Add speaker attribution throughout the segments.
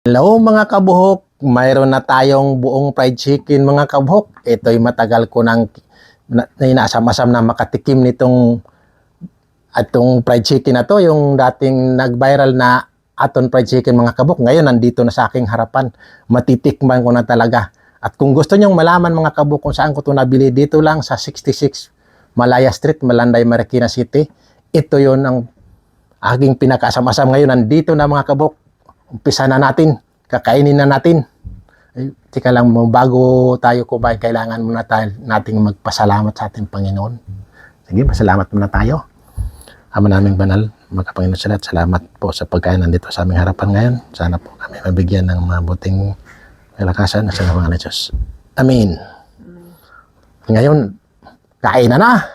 Speaker 1: Hello mga kabuhok, mayroon na tayong buong fried chicken mga kabuhok. Ito'y matagal ko nang inaasam-asam na makatikim nitong atong fried chicken na to, yung dating nag-viral na aton fried chicken mga kabuhok. Ngayon nandito na sa aking harapan, matitikman ko na talaga. At kung gusto nyong malaman mga kabuhok kung saan ko ito nabili, dito lang sa 66 Malaya Street, Malanday, Marikina City. Ito yon ang aking pinakaasam-asam ngayon. Nandito na mga kabuhok. Umpisa na natin, kakainin na natin. Tika lang, bago tayo kumain, kailangan muna nating magpasalamat sa ating Panginoon. Sige, pasalamat muna tayo. Ama naming banal, magkapanginoon sa lahat, salamat po sa pagkain nandito sa aming harapan ngayon. Sana po kami mabigyan ng mabuting kalakasan sa mga ng Diyos. Amen. Ngayon, kain na.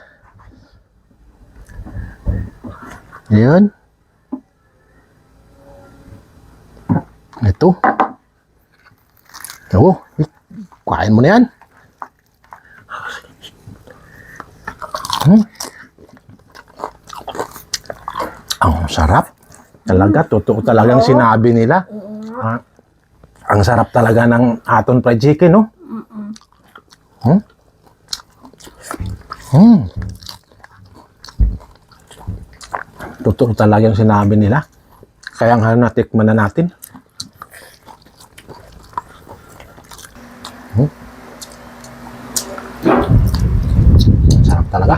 Speaker 1: Ngayon, ito. Oo, kain mo na yan. Ang sarap. Talaga, totoo talagang sinabi nila. Ang sarap talaga ng aton fried chicken, no? Totoo talaga yung sinabi nila. Kaya nga natikman na natin. Sarap talaga.